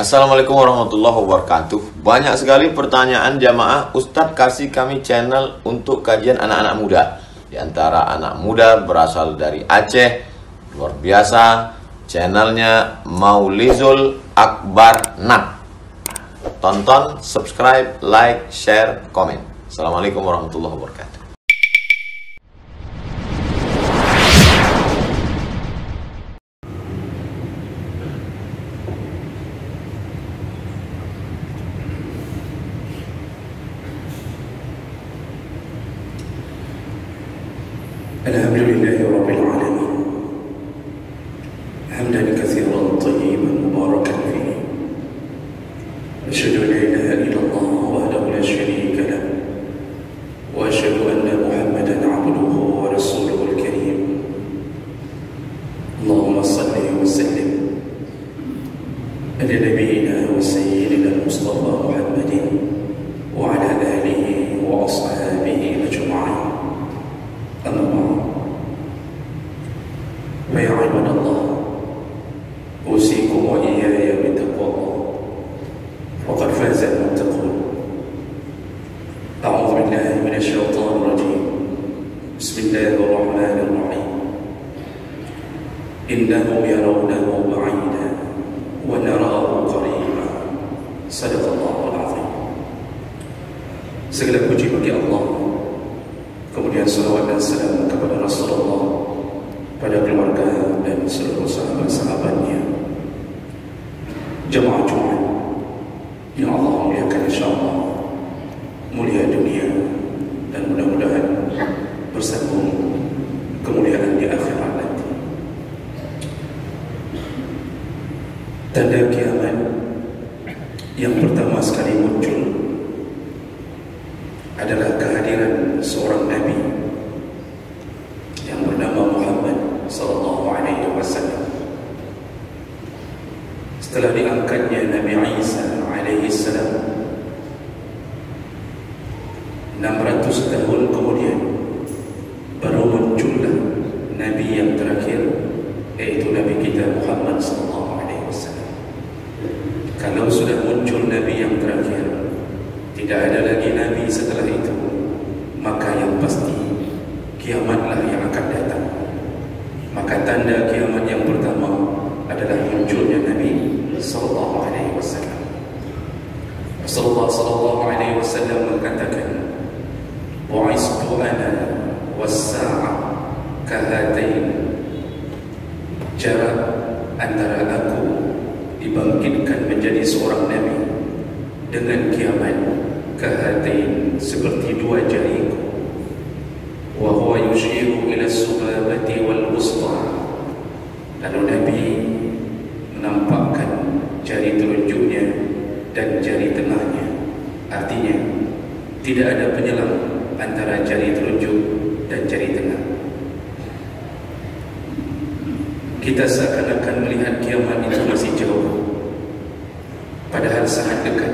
Assalamualaikum warahmatullahi wabarakatuh. Banyak sekali pertanyaan jamaah, Ustadz kasih kami channel untuk kajian anak-anak muda. Di antara anak muda berasal dari Aceh, luar biasa, channelnya Maulizul Akbar Nak. Tonton, subscribe, like, share, komen. Assalamualaikum warahmatullahi wabarakatuh. Alhamdulillahi Rabbil Alamin, hamdan katsiran tayyiban mubarakan fihi, asyhadu an la ilaha illallah wahdahu la syarika lah, wa asyhadu anna Muhammadan abduhu wa rasuluhul karim. Allahumma salli wa sallim ala nabiyyina wa sayyidina Mustafa Muhammadin wa ala alihi wa ashabihi ajma'in. Amma ba'd. Ya ibadallah, usikum wa iyaya bittaqwallah, faqad faza al-muttaqun. A'udzu billahi minasy syaithanir rajim. Bismillahirrahmanirrahim. Innahum yarawnahu ba'idan wa narahu qariban. Shadaqallahul azim. Segala puji bagi Allah, kemudian salawat dan salam kepada Rasulullah, pada keluarga dan seluruh sahabat-sahabatnya, jemaah Jumat yang Allah muliakan, insyaAllah mulia dunia dan mudah-mudahan bersambung kemuliaan di akhirat nanti. Tanda kiamat yang pertama sekali muncul adalah kehadiran seorang Nabi yang bernama Muhammad sallallahu alaihi wasallam. Setelah diangkatnya Nabi Isa alaihi salam, 600 tahun kemudian baru muncullah Nabi yang terakhir, yaitu Nabi kita Muhammad sallallahu alaihi wasallam. Kalau sudah muncul Nabi yang terakhir, tidak ada lagi Nabi setelah itu, maka yang pasti kiamatlah yang akan datang. Maka tanda kiamat yang pertama adalah munculnya Nabi sallallahu alaihi wasallam. Rasulullah sallallahu alaihi wasallam mengatakan, "Bu'istu ana was-sa'ah kahatain." Jarak antara aku dibangkitkan menjadi seorang nabi dengan kiamat kahatain, seperti dua jariku. Wa huwa yushiru ila as-subabati wal wusta. Lalu Nabi menampakkan jari telunjuknya dan jari tengahnya. Artinya tidak ada penyelang antara jari telunjuk dan jari tengah. Kita seakan-akan melihat kiamat itu masih jauh, padahal sangat dekat.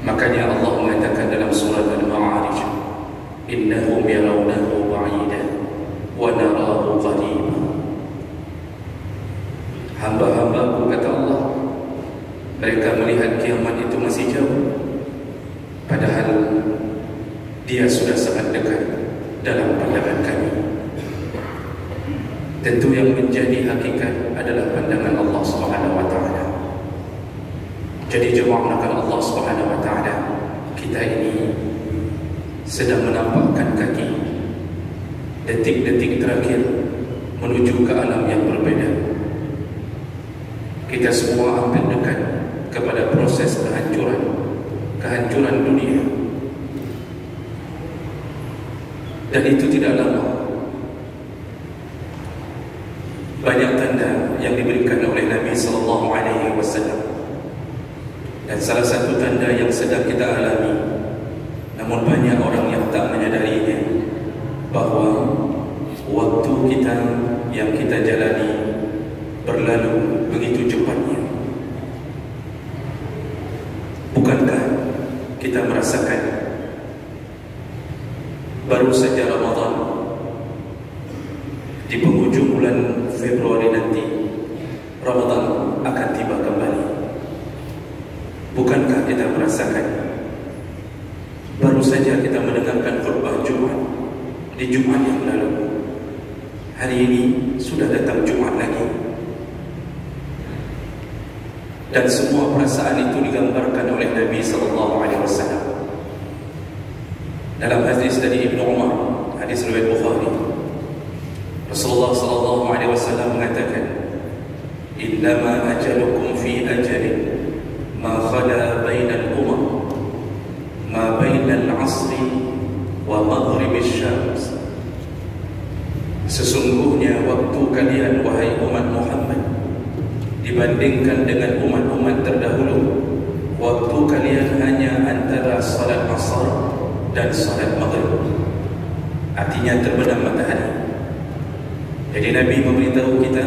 Makanya Allah mengatakan dalam surat Al-Ma'arij, innahum yarawnahu ba'idan wa narahu qariban. Hamba-hambaku, kata Allah, mereka melihat kiamat itu masih jauh, padahal dia sudah sangat dekat dalam pandangan kami. Tentu yang menjadi hakikat adalah pandangan Allah Subhanahu wa ta'ala. Jadi jemaah Allah Subhanahu wa ta'ala, kita ini sedang menampakkan kaki detik-detik terakhir menuju ke alam yang berbeda. Kita semua hampir dekat kepada proses kehancuran dunia. Dan itu tidak lama. Banyak tanda yang diberikan oleh Nabi sallallahu alaihi wasallam. Dan salah satu tanda yang sedang kita alami, namun banyak orang yang tak menyadarinya, bahawa waktu kita yang kita jalani berlalu begitu cepatnya. Bukankah kita merasakan baru saja Ramadan, di penghujung bulan Februari nanti Ramadan akan tiba kembali. pernah kita merasakan? Baru saja kita mendengarkan khutbah Jumat di Jumat yang lalu. Hari ini sudah datang Jumat lagi, dan semua perasaan itu digambarkan oleh Nabi SAW. Dalam hadis dari Ibnu Umar, hadis riwayat Bukhari, Rasulullah SAW mengatakan, "Innama ajalukum fi ajalin ma khala bainal umam ma bainal asri wa maghribis syams." Sesungguhnya waktu kalian, wahai umat Muhammad, dibandingkan dengan umat-umat terdahulu, waktu kalian hanya antara salat asar dan salat maghrib, artinya terbenam matahari. Jadi Nabi memberitahu kita,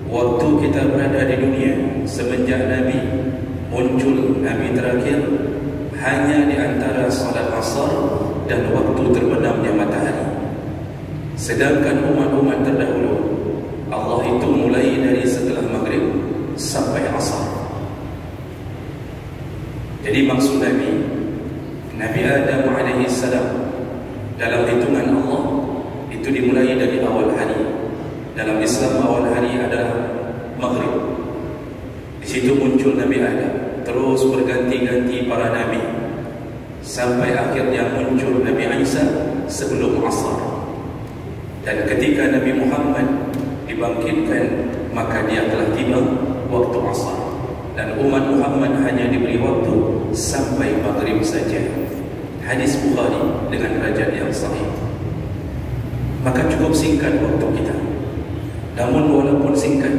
waktu kita berada di dunia semenjak Nabi muncul, Nabi terakhir, hanya di antara salat asar dan waktu terbenamnya matahari. Sedangkan umat-umat terdahulu, Allah itu mulai dari setelah maghrib sampai asar. Jadi maksud Nabi Adam AS dalam hitungan Allah itu dimulai dari awal hari. Dalam Islam awal hari adalah maghrib. Di situ muncul Nabi Adam, terus berganti-ganti para nabi sampai akhirnya muncul Nabi Isa sebelum asar. Dan ketika Nabi Muhammad dibangkitkan, maka dia telah tiba waktu asar, dan umat Muhammad hanya diberi waktu sampai maghrib saja. Hadis Bukhari dengan derajat yang sahih. Maka cukup singkat waktu kita. Namun walaupun singkat,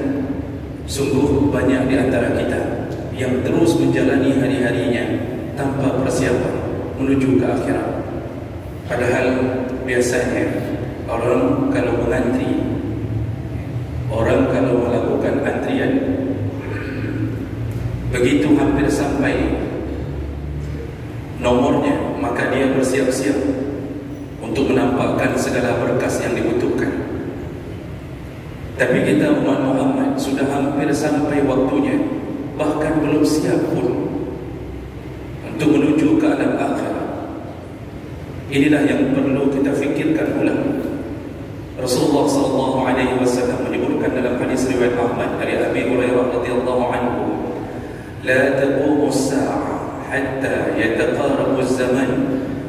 sungguh banyak di antara kita yang terus menjalani hari-harinya tanpa persiapan menuju ke akhirat. Padahal biasanya orang kalau mengantri, orang kalau melakukan antrian, begitu hampir sampai nomornya, maka dia bersiap-siap untuk menampakkan segala berkas yang dibutuhkan. Tapi kita umat Muhammad sudah hampir sampai waktunya, bahkan belum siap pun untuk menuju ke alam akhirat. Inilah yang perlu kita fikirkan ulang. Rasulullah SAW menyebutkan dalam hadis riwayat Ahmad dari Abi Hurairah radhiyallahu anhu, "La taqumu as-sa'ah hatta yataqarabu az-zaman."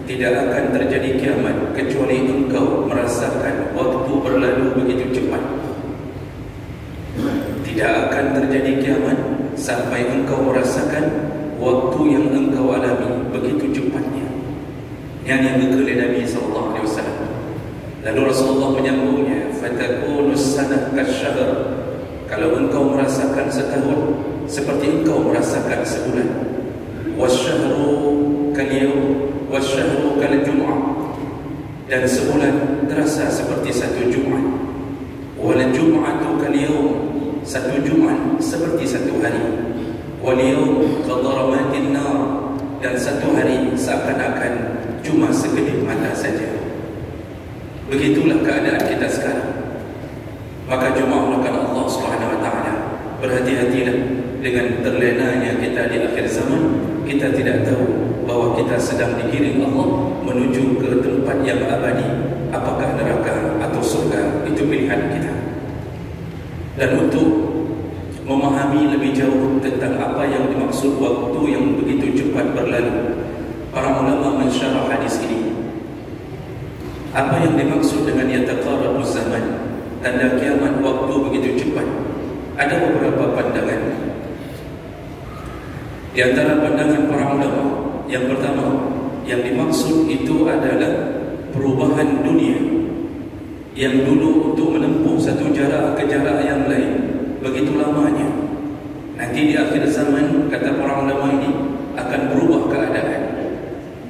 Tidak akan terjadi kiamat kecuali engkau merasakan waktu berlalu begitu cepat. Tidak akan terjadi kiamat sampai engkau merasakan waktu yang engkau alami begitu cepatnya. Yang dikatakan oleh Nabi SAW. Lalu Rasulullah menyambungnya, "Fatakunu as-sanah kasyahr." Kalau engkau merasakan setahun seperti engkau merasakan sebulan. "Wasyahru kal-yawm wasyahru kal-jum'ah." Dan sebulan terasa seperti satu Jumat. "Wal jum'atu kal-yawm." Satu Jumat seperti satu hari. "Wal yawm kadaramatin nar." Dan satu hari seakan-akan cuma sekedip mata saja. Begitulah keadaan kita sekarang. Maka jemaahkan Allah SWT, berhati-hatilah dengan terlenanya kita di akhir zaman. Kita tidak tahu bahwa kita sedang digiring Allah menuju ke tempat yang abadi. Apakah neraka atau surga, itu pilihan kita. Dan untuk memahami lebih jauh tentang apa yang dimaksud waktu yang begitu cepat berlalu, para ulama mensyarah hadis ini. Apa yang dimaksud dengan yataqarabuz zaman, tanda kiamat waktu begitu cepat? Ada beberapa pandangan. Di antara pandangan para ulama, yang pertama, yang dimaksud itu adalah perubahan dunia yang dulu untuk menempuh satu jarak ke jarak yang lain begitu lamanya. Nanti di akhir zaman, kata para ulama ini, akan berubah keadaan.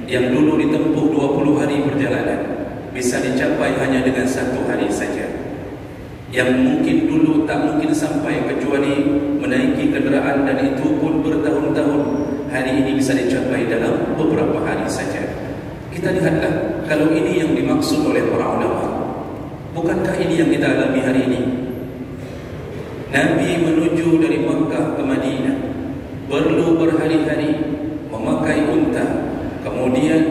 Yang dulu ditempuh 20 hari perjalanan bisa dicapai hanya dengan 1 hari saja. Yang mungkin dulu tak mungkin sampai kecuali menaiki kenderaan, dan itu pun bertahun-tahun, hari ini bisa dicapai dalam beberapa hari saja. Kita lihatlah, kalau ini yang dimaksud oleh para ulama, bukankah ini yang kita alami hari ini? Nabi menuju dari Makkah ke Madinah perlu berhari-hari Kemudian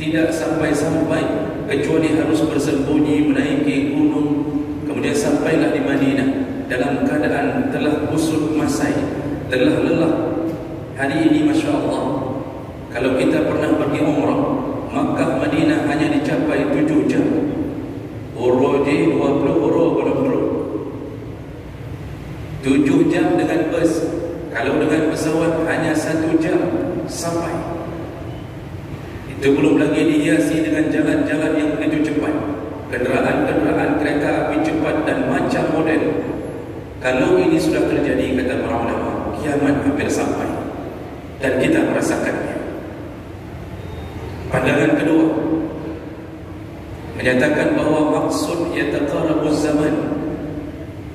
tidak sampai-sampai kecuali harus bersembunyi menaiki gunung. Kemudian sampailah di Madinah dalam keadaan telah kusut masai, telah lelah. Hari ini Masya Allah, kalau kita pernah pergi umrah, Makkah Madinah hanya dicapai 7 jam. Uroji 20 euro belum perlu 7 jam dengan bus. Kalau dengan pesawat hanya 1 jam sampai. Itu belum lagi dihiasi dengan jalan-jalan yang begitu cepat, kenderaan-kenderaan kereta api cepat dan macam model. Kalau ini sudah terjadi, kata para ulama, kiamat hampir sampai dan kita merasakannya. Pandangan kedua menyatakan bahawa maksud yataqarabuz zaman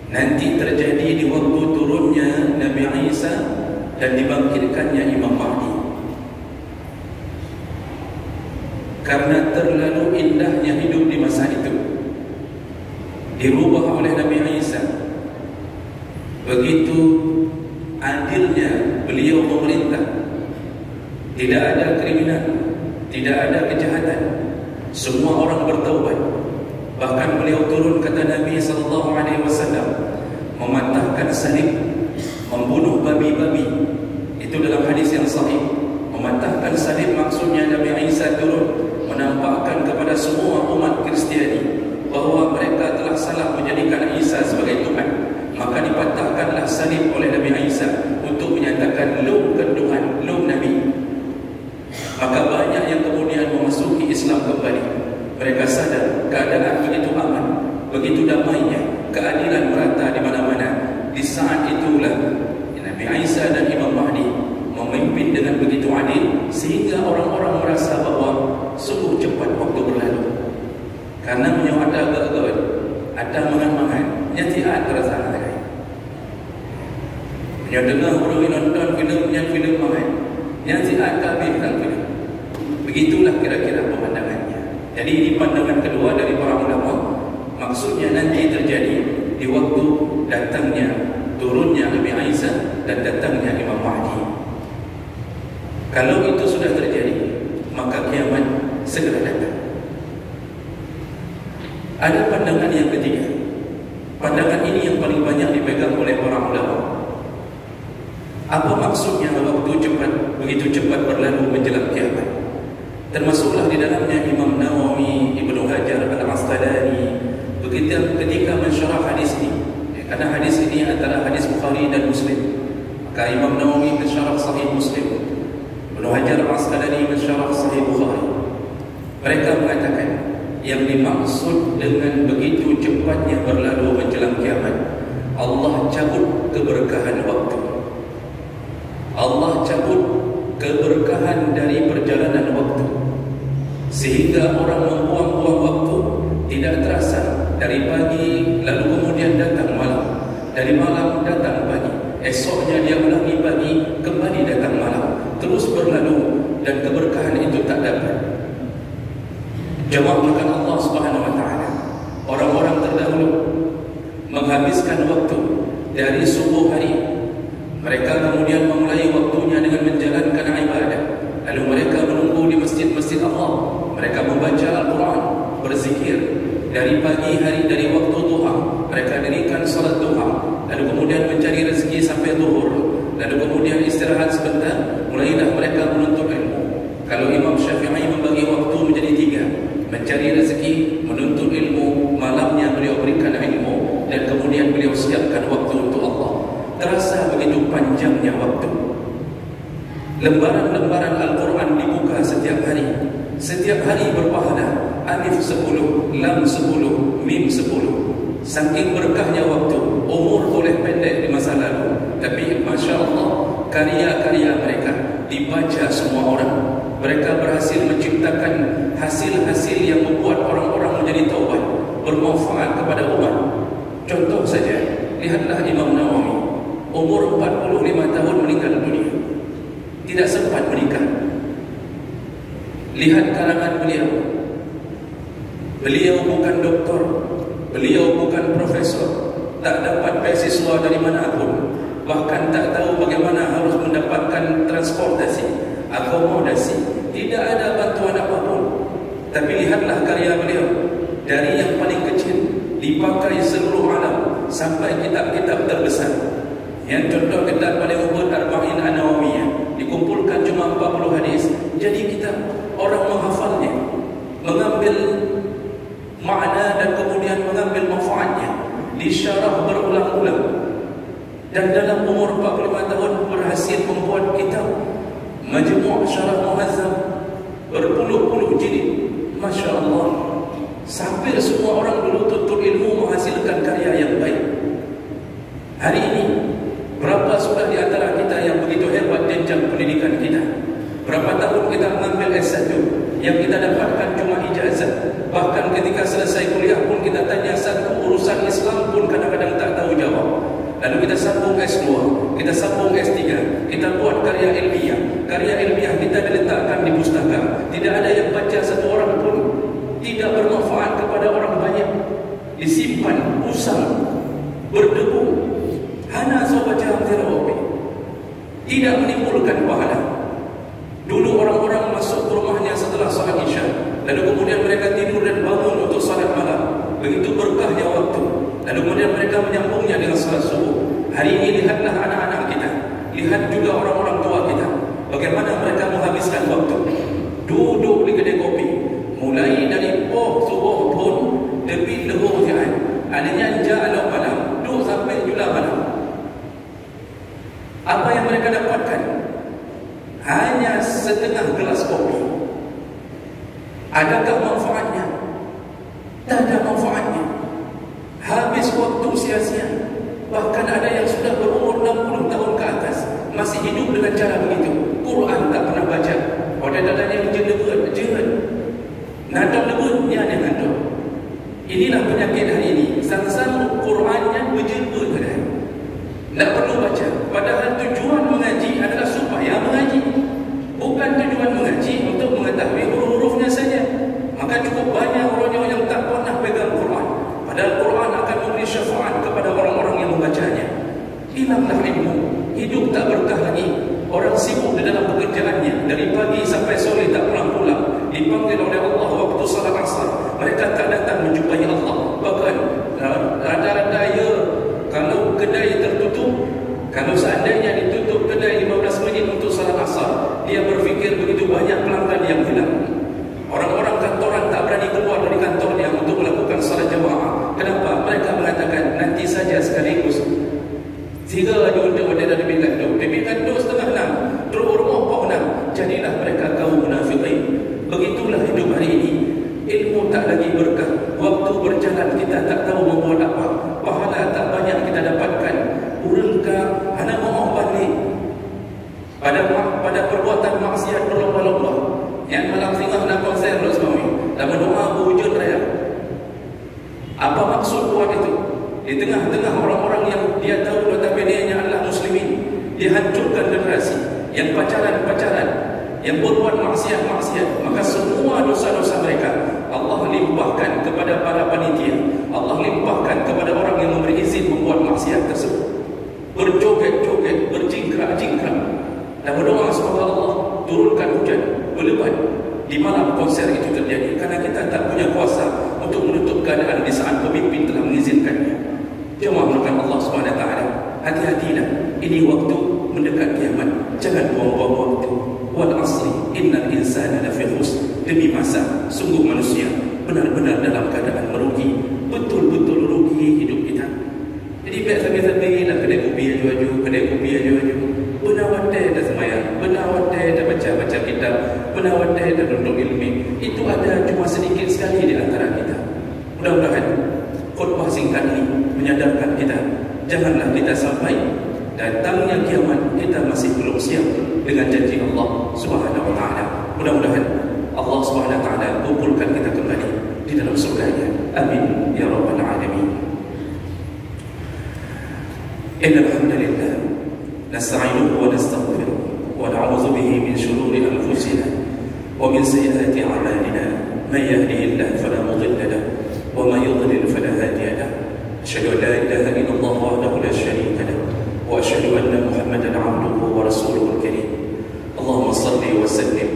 nanti terjadi di waktu turunnya Nabi Isa dan dibangkitkannya Imam Mahdi. Karena terlalu indahnya hidup di masa itu, dirubah oleh Nabi Isa. Begitu adilnya beliau memerintah, tidak ada kriminal, tidak ada kejahatan, semua orang bertaubat. Bahkan beliau turun, kata Nabi SAW, mematahkan salib, membunuh babi-babi. Itu dalam hadis yang sahih. Mematahkan salib maksudnya Nabi Isa turun menampakkan kepada semua umat Kristiani bahawa mereka telah salah menjadikan Isa sebagai Tuhan. Maka dipatahkanlah salib oleh Nabi Isa untuk menyatakan lum Tuhan, lum Nabi. Maka banyak yang kemudian memasuki Islam kembali. Mereka sadar keadaan begitu aman, begitu damainya, keadilan merata di mana-mana. Di saat itulah Nabi Isa dan Imam Mahdi memimpin dengan begitu adil sehingga orang-orang merasa bahawa sungguh cepat waktu berlalu. Karena menyawa ada agak-agak, ada mangan-mangan, nyatian terasa lagi. Menyawa dengar orang nonton filem mangan, nyatian kabihkan filem. Begitulah kira-kira pemandangannya. Jadi ini pandangan kedua dari para ulama. Maksudnya nanti terjadi di waktu datangnya, turunnya Nabi Isa dan datangnya Imam Mahdi. Kalau itu sudah terjadi, maka kiamat segera datang. Ada pandangan yang ketiga. Pandangan ini yang paling banyak dipegang oleh para ulama. Apa maksudnya waktu cepat, begitu cepat berlalu menjelang kiamat? Termasuklah di dalamnya Imam Nawawi, Ibnu Hajar Al-Asqalani ketika mensyarah hadis ini. Karena hadis ini adalah hadis Bukhari dan Muslim, maka Imam Nawawi mensyarah Sahih Muslim, Ibnu Hajar Al-Asqalani mensyarah Sahih Bukhari. Mereka mengatakan yang dimaksud dengan begitu cepatnya berlalu menjelang kiamat, Allah cabut keberkahan waktu. Allah cabut keberkahan dari perjalanan waktu, sehingga orang membuang-buang waktu tidak terasa. Dari pagi lalu kemudian datang malam, dari malam datang pagi, esoknya dia ulangi pagi, kembali datang malam, terus berlalu dan keberkahan itu tak dapat. Jawab makan Allah Subhanahu wa taala. Orang-orang terdahulu menghabiskan waktu dari subuh hari, mereka kemudian memulai waktunya dengan menjalankan ibadah. Lalu mereka menunggu di masjid-masjid Allah. Mereka membaca Al-Quran, berzikir. Dari pagi hari, dari waktu duha, mereka dirikan salat duha. Lalu kemudian mencari rezeki sampai zuhur. Lalu kemudian istirahat sebentar. Mulailah mereka menuntut ilmu. Kalau Imam Syafi'i membagi waktu menjadi 3. Mencari rezeki, menuntut ilmu, malamnya beliau berikan ilmu, dan kemudian beliau siapkan waktu untuk Allah. Terasa begitu panjangnya waktu. Lembaran-lembaran Al-Quran dibuka setiap hari. Setiap hari berpahala. Alif 10, Lam 10, Mim 10. Saking berkahnya waktu. Umur boleh pendek di masa lalu, tapi Masya Allah, karya-karya mereka dibaca semua orang. Mereka berhasil menciptakan hasil-hasil yang membuat orang-orang menjadi taubat, bermanfaat kepada umat. Contoh saja, lihatlah Imam Nawawi, umur 45 tahun meninggal dunia, tidak sempat menikah. Lihat karangan beliau. Beliau bukan doktor, beliau bukan profesor, tak dapat beasiswa dari manapun, bahkan tak tahu bagaimana harus mendapatkan transportasi, akomodasi. Tidak ada besar. Yang contoh kitab paling umum Arba'in An-Nawawiyah, dikumpulkan cuma 40 hadis. Jadi kita orang menghafalnya, mengambil makna dan kemudian mengambil manfaatnya, disyarah berulang-ulang. Dan dalam umur 45 tahun berhasil membuat kitab Majmu' Syarah Muhazzam berpuluh-puluh jilid. Masya Allah. Sampai semua orang dulu tuntut ilmu menghasilkan karya yang baik. Hari ini berapa sudah di antara kita yang begitu hebat jenjang pendidikan kita? Berapa tahun kita mengambil S1 yang kita dapatkan cuma ijazah. Bahkan ketika selesai kuliah pun kita tanya satu urusan Islam pun kadang-kadang tak tahu jawab. Lalu kita sambung S2, kita sambung S3, kita buat karya ilmiah. Karya ilmiah kita diletakkan di pustaka. Tidak ada yang baca satu orang pun. Tidak bermanfaat kepada orang banyak. Disimpan, usang, berdebu. Hana so baca amtirawabi. Tidak menimbulkan pahala. Dulu orang-orang masuk ke rumahnya setelah salat Isya, lalu kemudian mereka tidur dan bangun untuk salat malam. Begitu berkahnya waktu. Lalu kemudian mereka menyambungnya dengan salat subuh. Hari ini lihatlah anak-anak kita, lihat juga orang-orang tua kita, bagaimana mereka menghabiskan waktu. Duduk di kedai kopi, mulai dari subuh pun lebih lebuh jalan. Adanya ja'alau malam, duduk sampai jula malam. Apa yang mereka dapatkan? Hanya setengah gelas kopi. Adakah manfaatnya? Tak ada manfaatnya. Habis waktu sia-sia. Bahkan ada yang sudah berumur 60 tahun ke atas masih hidup dengan cara begitu. Quran tak pernah baca. Pada dadanya menjadi jerat. Nada lebutnya dia nada. Inilah penyakit hari ini. Sang-sang Qurannya berjilbut kadang. Tak perlu baca. Padahal tujuan mengaji adalah supaya mengaji. Bukan tujuan mengaji untuk mengetahui huruf-hurufnya saja. Maka cukup banyak orang yang tak pernah pegang Quran. Padahal Quran akan memberi syafaat kepada orang-orang yang membacanya. Hilanglah ilmu, hidup tak berkah lagi. Orang sibuk di dalam pekerjaannya, dari pagi sampai sore tak pulang-pulang. Dipanggil oleh Allah waktu salat asar, mereka tak datang menjumpai Allah. Bahkan rada-rada ya, kalau kedai tertutup, kalau seandainya ditutup kedai 15 minit untuk salat asar, dia berfikir begitu banyak pelanggan yang hilang. Orang-orang kantoran tak berani keluar dari kantornya untuk melakukan salat jamaah. Kenapa? Mereka mengatakan nanti saja sekaligus. Tiga ada untuk wadada lebih kandung. Lebih kandung setengah 6. Terus rumah pok 6. Jadilah mereka kaum munafiqin. Begitulah hidup hari ini. Ilmu tak lagi berkah. Waktu berjalan kita tak tahu membuat apa. Pahala tak banyak kita dapatkan. Urangka hana mau balik. Pada perbuatan maksiat berlomba-lomba. Yang malam singgah nak konser Rosmawi. Dan berdoa berhujud raya. Apa maksud buat itu? Di tengah-tengah orang-orang yang dia tahu notabene adalah muslimin, dia hancurkan generasi yang pacaran-pacaran, yang berbuat maksiat-maksiat. Maka semua dosa-dosa mereka Allah limpahkan kepada para panitia. Allah limpahkan kepada orang yang memberi izin membuat maksiat tersebut. Berjoget-joget, berjingkrak-jingkrak. Dan berdoa semoga Allah turunkan hujan berlebat di malam konser itu terjadi. Karena kita tak punya kuasa untuk menutup keadaan di saat pemimpin telah mengizinkannya. Jemaah melakukan Allah SWT. Hati-hatilah. Ini waktu mendekat kiamat. Jangan buang-buang waktu. Wal asri innal insana lafi khusr. Demi masa, sungguh manusia benar-benar dalam keadaan merugi. Betul-betul rugi hidup kita. Jadi biasa-biasa nak kedai kopi aju-aju, kedai kopi aju-aju. Benar wadai dah semayang, benar wadai dah baca-baca kitab, benar wadai dah duduk ilmi. Itu ada cuma sedikit sekali di antara kita. Mudah-mudahan khutbah singkat ini menyadarkan kita, janganlah kita sampai datangnya kiamat kita masih belum siap dengan janji Allah Subhanahu wa taala. Mudah-mudahan Allah Subhanahu wa taala kumpulkan kita kembali di dalam surganya. Amin ya rabbal alamin. Innal hamdalillah nasta'inuhu wa nastaghfiruh wa na'udzu bihi min shururi anfusina wa min sayyiati a'malina. Man yahdihillahu fala mudilla lahu wa man yudlil fala hadiya lahu. Asyhadu an la ilaha illallah wahdahu la syarika lahu wa asyhadu anna Muhammadan 'abduhu wa rasuluhu al-karim. Allahumma shalli wa sallim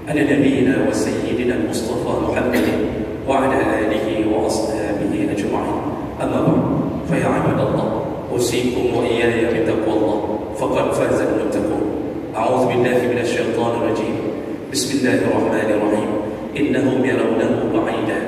ala nabiyyina wa sayyidina al-Mustafa Muhammadin wa ala alihi wa ashabihi ajma'in. Amma ba'd, fa ya 'ibadallah, أوصيكم وإياي بتقوى الله فقد فاز المتقون. أعوذ بالله من الشيطان الرجيم. بسم الله الرحمن الرحيم. إنهم يرونه بعيدا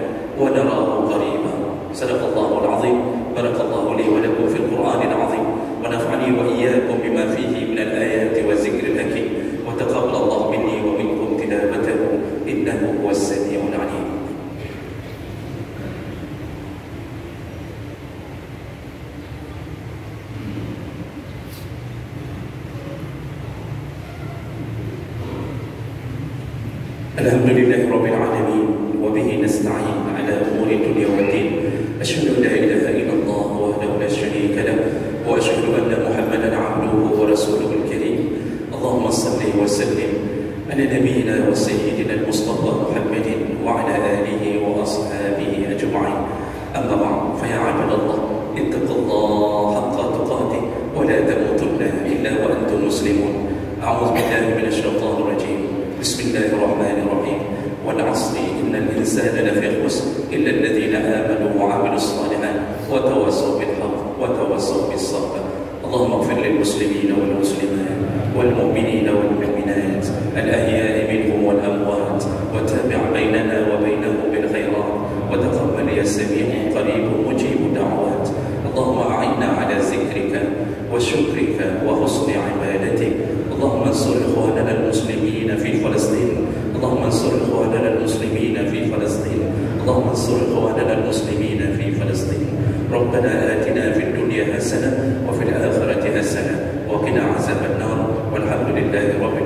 ونراه قريبا. صدق الله العظيم. بارك الله لي ولكم في القرآن العظيم، ونفعني وإياكم بما فيه من الآيات والذكر الحكيم، وتقبل الله مني ومنكم تلاوته إنه هو السميع العليم. الحمد لله رب العالمين، وبه نستعين على أمور الدنيا والدين. أشهد أن لا إله إلا الله وحده لا شريك له، وأشهد أن محمدا عبده ورسوله الكريم. اللهم صل وسلم على نبينا وسيدنا المصطفى محمد وعلى آله وأصحابه أجمعين. أما بعد، فيا عباد الله اتقوا الله حق تقاته ولا تموتن إلا وأنتم مسلمون. أعوذ بالله من الشيطان الرجيم. بسم الله الرحمن الرحيم. والعصر إن الإنسان لفي خسر إلا الذين آمنوا وعملوا الصالحات وتواصوا بالحق وتواصوا بالصبر. اللهم اغفر للمسلمين والمسلمات والمؤمنين والمؤمنات الأحياء منهم والأموات، وتابع بيننا وبينهم بالخيرات، وتقبل يا سميع قريب مجيب الدعوات. اللهم أعنا على ذكرك وشكرك وحسن عبادتك. اللهم انصر إخواننا المسلمين في فلسطين. اللهم انصر إخواننا المسلمين في فلسطين. اللهم انصر إخواننا المسلمين في فلسطين. ربنا آتنا في الدنيا حسنة وفي الآخرة حسنة وقنا عذاب النار، والحمد لله رب العالمين.